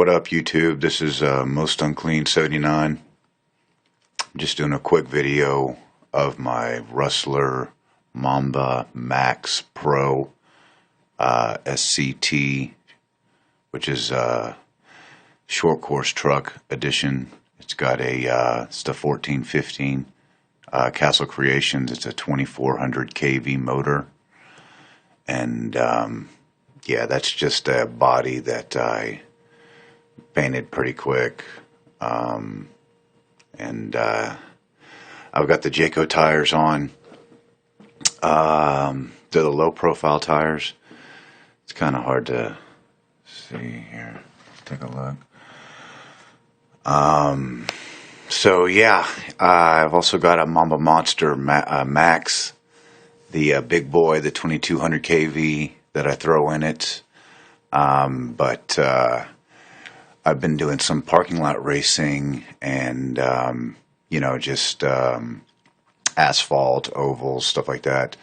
What up, YouTube? This is Most Unclean 79. I'm just doing a quick video of my Rustler Mamba Max Pro SCT, which is short course truck edition. It's got it's the 1415 Castle Creations. It's a 2400 kV motor, and yeah, that's just a body that I painted pretty quick, and I've got the Jayco tires on. They're the low profile tires. It's kind of hard to see here. Take a look. So yeah, I've also got a Mamba Monster Max, the big boy, the 2200 kV that I throw in it. But I've been doing some parking lot racing and, you know, just asphalt, ovals, stuff like that.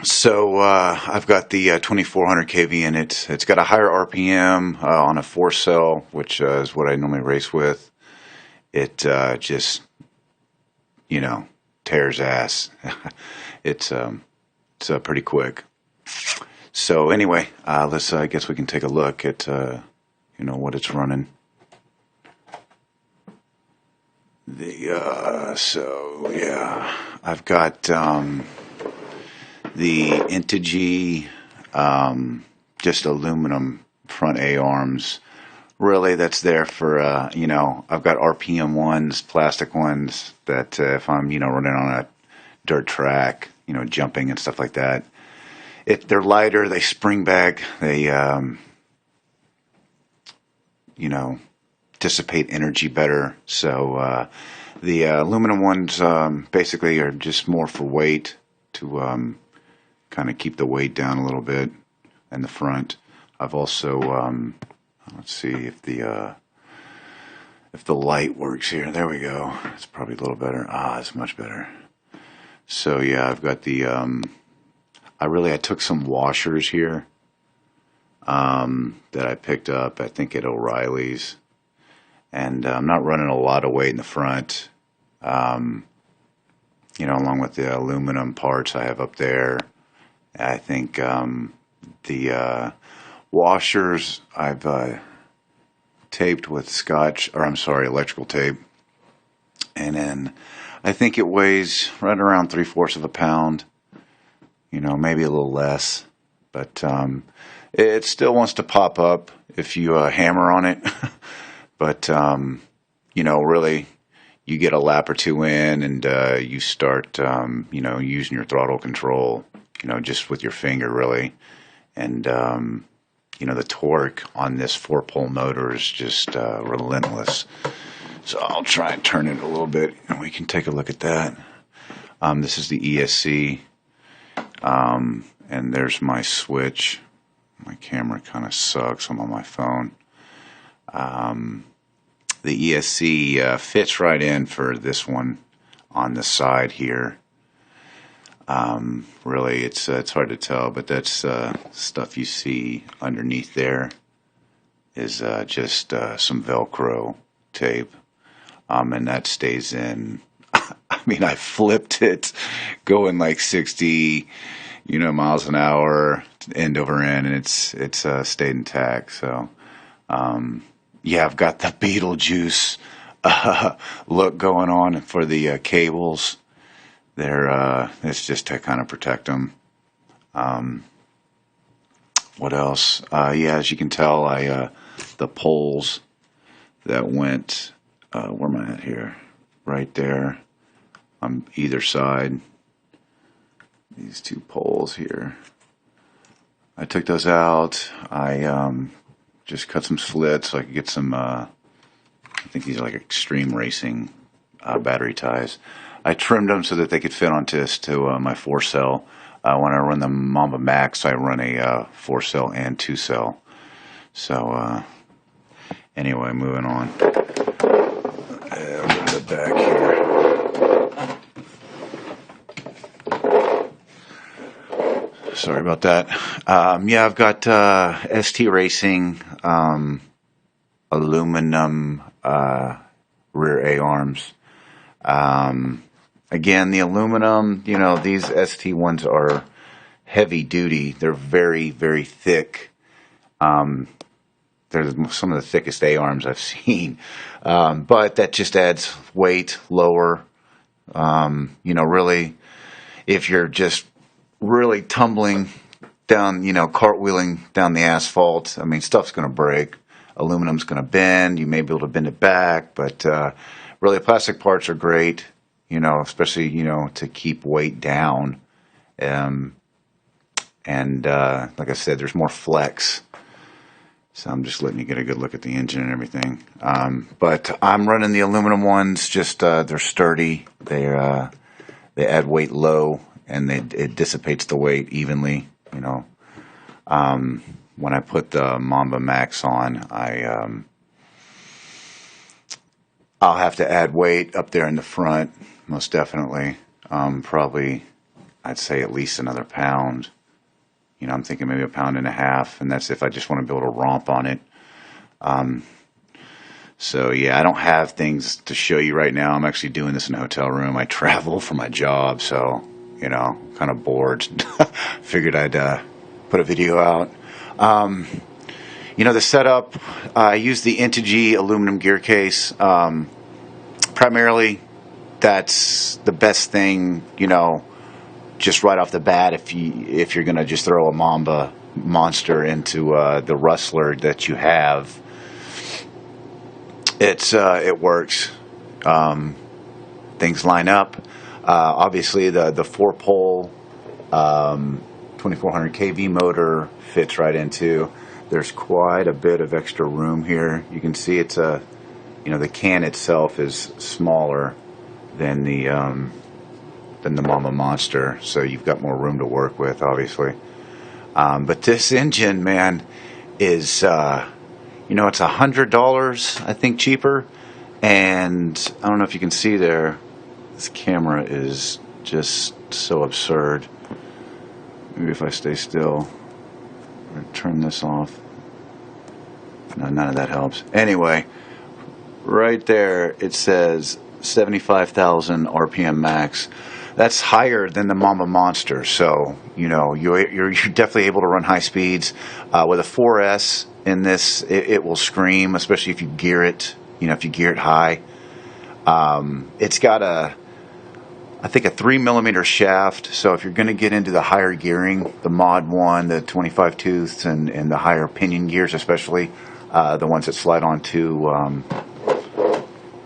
So I've got the 2400 kV in it. It's got a higher RPM on a 4-cell, which is what I normally race with. It just, you know, tears ass. It's pretty quick. So anyway, let's I guess we can take a look at you know, what it's running. So yeah, I've got the Integy just aluminum front A-arms. Really, that's there for you know, I've got RPM ones, plastic ones that if I'm, you know, running on a dirt track, you know, jumping and stuff like that. They're lighter, they spring back, they you know, dissipate energy better. So the aluminum ones basically are just more for weight, to kind of keep the weight down a little bit in the front. I've also let's see if the light works here. There we go. It's probably a little better. It's much better. So yeah, I've got the I took some washers here that I picked up, I think at O'Reilly's, and I'm not running a lot of weight in the front, you know, along with the aluminum parts I have up there. I think the washers I've taped with electrical tape, and then I think it weighs right around 3/4 of a pound, you know, maybe a little less, but it still wants to pop up if you hammer on it. But you know, really, you get a lap or two in, and you start you know, using your throttle control, you know, just with your finger really, and you know, the torque on this 4-pole motor is just relentless. So I'll try and turn it a little bit, and we can take a look at that. This is the ESC, and there's my switch. My camera kind of sucks. I'm on my phone. The ESC fits right in for this one on the side here. Really, it's hard to tell, but that's stuff you see underneath there is just some Velcro tape, and that stays in. I mean, I flipped it going like 60, you know, miles an hour, end over end, and it's stayed intact. So yeah, I've got the Beetlejuice look going on for the cables. It's just to kind of protect them. What else? Yeah, as you can tell, the poles that went, where am I at here? Right there on either side. These two poles here, I took those out. I just cut some slits so I could get some, I think these are like extreme racing battery ties. I trimmed them so that they could fit onto my 4-cell. When I run the Mamba Max, I run a 4-cell and 2-cell. So anyway, moving on. A little bit back here. Sorry about that. Yeah, I've got ST Racing aluminum rear A-arms. Again, the aluminum, you know, these ST ones are heavy duty. They're very, very thick. They're some of the thickest A-arms I've seen. But that just adds weight lower. You know, really, if you're just really tumbling down, you know, cartwheeling down the asphalt, I mean, stuff's going to break. Aluminum's going to bend. You may be able to bend it back, but really, plastic parts are great, you know, especially, you know, to keep weight down. And like I said, there's more flex. So I'm just letting you get a good look at the engine and everything. But I'm running the aluminum ones. Just they're sturdy. They add weight low, and it dissipates the weight evenly. You know, when I put the Mamba Max on, I'll have to add weight up there in the front, most definitely. Probably, I'd say at least another pound. You know, I'm thinking maybe 1.5 pounds, and that's if I just want to be able to romp on it. So yeah, I don't have things to show you right now. I'm actually doing this in a hotel room. I travel for my job, so, you know, kind of bored. Figured I'd put a video out. You know, the setup, I use the Integy aluminum gear case. Primarily, that's the best thing, you know, just right off the bat, if you're going to just throw a Mamba Monster into the Rustler that you have, it works. Things line up. Obviously, the 4-pole 2400 kV motor fits right into. There's quite a bit of extra room here. You can see it's you know, the can itself is smaller than the Mamba Monster, so you've got more room to work with, obviously. But this engine, man, is, you know, it's $100, I think, cheaper. And I don't know if you can see there, this camera is just so absurd. Maybe if I stay still or turn this off. No, none of that helps. Anyway, right there it says 75,000 RPM max. That's higher than the Mamba Monster, so you know you're definitely able to run high speeds. With a 4S in this, it will scream, especially if you gear it. You know, if you gear it high. It's got I think a 3mm shaft. So if you're going to get into the higher gearing, the Mod 1, the 25 tooths, and the higher pinion gears, especially the ones that slide onto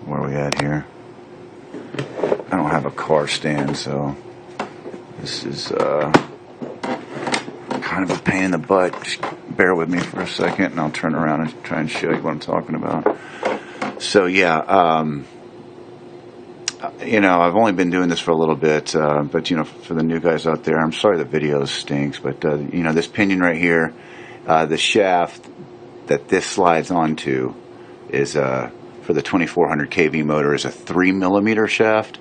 where are we at here? I don't have a car stand, so this is kind of a pain in the butt. Just bear with me for a second, and I'll turn around and try and show you what I'm talking about. So yeah, you know, I've only been doing this for a little bit, but you know, for the new guys out there, I'm sorry the video stinks, but you know, this pinion right here, the shaft that this slides onto is for the 2400 kV motor is a 3mm shaft.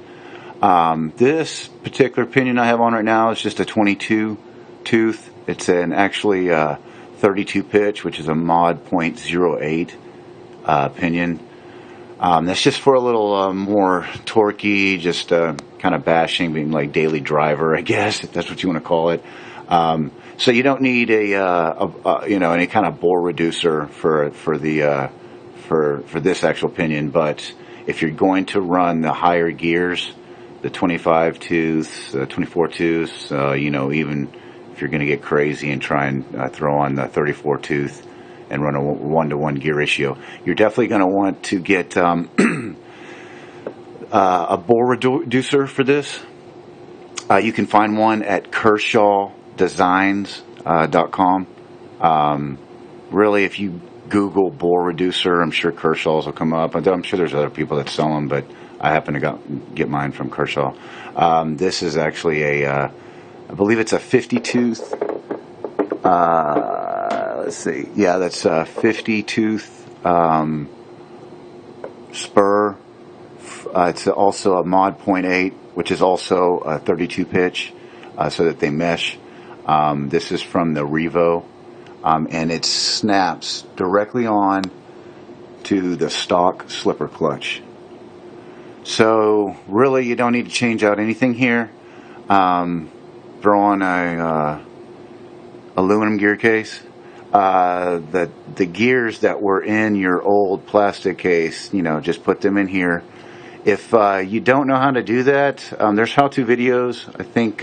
This particular pinion I have on right now is just a 22 tooth. It's an actually 32 pitch, which is a mod .08 pinion. That's just for a little more torquey, just kind of bashing, being like daily driver, I guess, if that's what you want to call it. So you don't need a you know, any kind of bore reducer for this actual pinion, but if you're going to run the higher gears, the 25 tooths, 24 tooths, you know, even if you're going to get crazy and try and throw on the 34 tooth and run a 1-to-1 gear ratio, you're definitely going to want to get a bore reducer for this. You can find one at KershawDesigns.com. Really, if you Google bore reducer, I'm sure Kershaw's will come up. I'm sure there's other people that sell them, but I happen to get mine from Kershaw. This is actually I believe it's a 50 tooth. Let's see. Yeah, that's a 50 tooth spur. It's also a mod .8, which is also a 32 pitch, so that they mesh. This is from the Revo. and it snaps directly on to the stock slipper clutch. So really, you don't need to change out anything here. Throw on a aluminum gear case. The gears that were in your old plastic case, you know, just put them in here. If you don't know how to do that, there's how-to videos. I think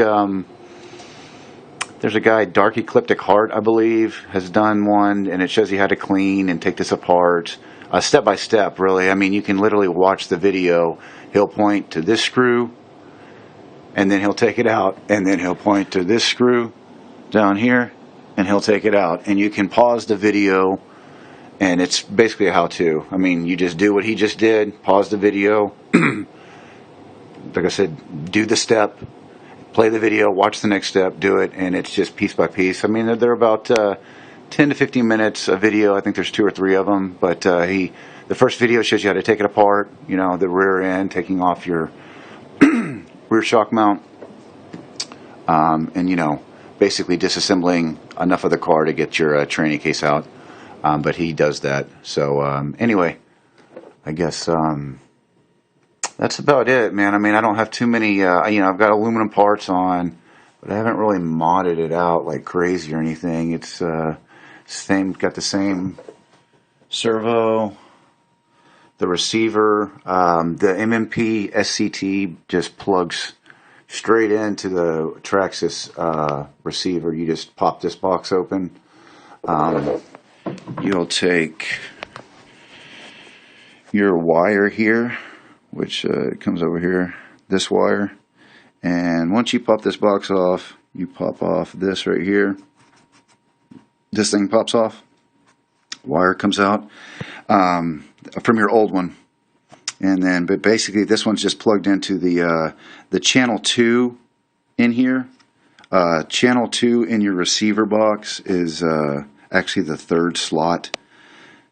there's a guy, Dark Ecliptic Heart, I believe, has done one, and it shows you how to clean and take this apart, step by step, really. I mean, you can literally watch the video. He'll point to this screw, and then he'll take it out, and then he'll point to this screw down here, and he'll take it out. And you can pause the video, and it's basically a how-to. I mean, you just do what he just did, pause the video, like I said, do the step, play the video, watch the next step, do it, and it's just piece by piece. I mean, they're about 10 to 15 minutes a video. I think there's 2 or 3 of them, but the first video shows you how to take it apart, you know, the rear end, taking off your rear shock mount, and, you know, basically disassembling enough of the car to get your tranny case out, but he does that. So anyway, I guess that's about it, man. I mean, I don't have too many, you know, I've got aluminum parts on, but I haven't really modded it out like crazy or anything. It's got the same servo, the receiver, the MMP SCT just plugs straight into the Traxxas receiver. You just pop this box open. You'll take your wire here, which comes over here, this wire, and once you pop this box off, you pop off this right here. This thing pops off, wire comes out from your old one, and then but basically this one's just plugged into the channel 2 in here. Channel 2 in your receiver box is actually the 3rd slot.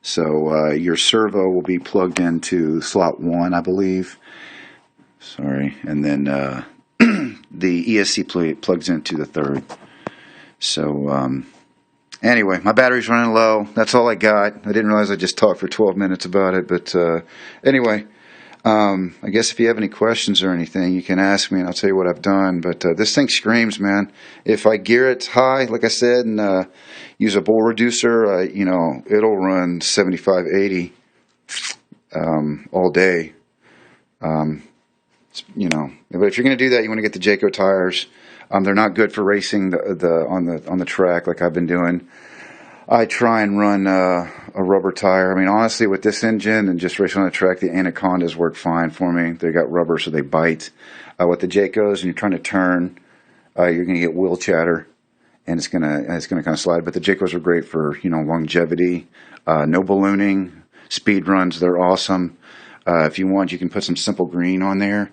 So your servo will be plugged into slot 1, I believe. Sorry. And then the ESC plugs into the 3rd. So anyway, my battery's running low. That's all I got. I didn't realize I just talked for 12 minutes about it. But anyway, I guess if you have any questions or anything, you can ask me and I'll tell you what I've done. But this thing screams, man. If I gear it high, like I said, and use a bowl reducer, you know, it'll run 75, 80 all day. You know, but if you're going to do that, you want to get the Jayco tires. They're not good for racing on the track like I've been doing. I try and run a rubber tire. I mean, honestly, with this engine and just racing on the track, the Anacondas work fine for me. They got rubber, so they bite. With the Jaycos, and you're trying to turn, you're going to get wheel chatter, and it's gonna kind of slide. But the Jaycos are great for, you know, longevity, no ballooning, speed runs. They're awesome. If you want, you can put some Simple Green on there.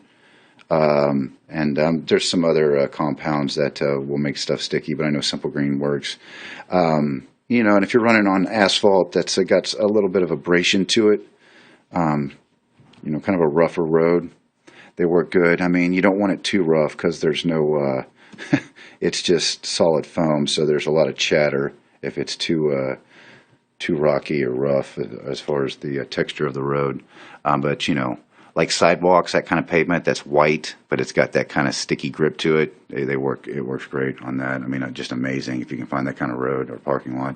And there's some other compounds that will make stuff sticky, but I know Simple Green works. You know, and if you're running on asphalt that's got a little bit of abrasion to it, you know, kind of a rougher road, they work good. I mean, you don't want it too rough because there's no, it's just solid foam, so there's a lot of chatter if it's too rocky or rough as far as the texture of the road. But, you know, like sidewalks, that kind of pavement that's white, but it's got that kind of sticky grip to it. They work. It works great on that. I mean, just amazing if you can find that kind of road or parking lot.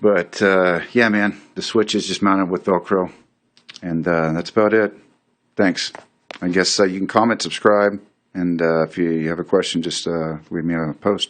But yeah, man, the switch is just mounted with Velcro, and that's about it. Thanks. I guess you can comment, subscribe, and if you have a question, just leave me a post.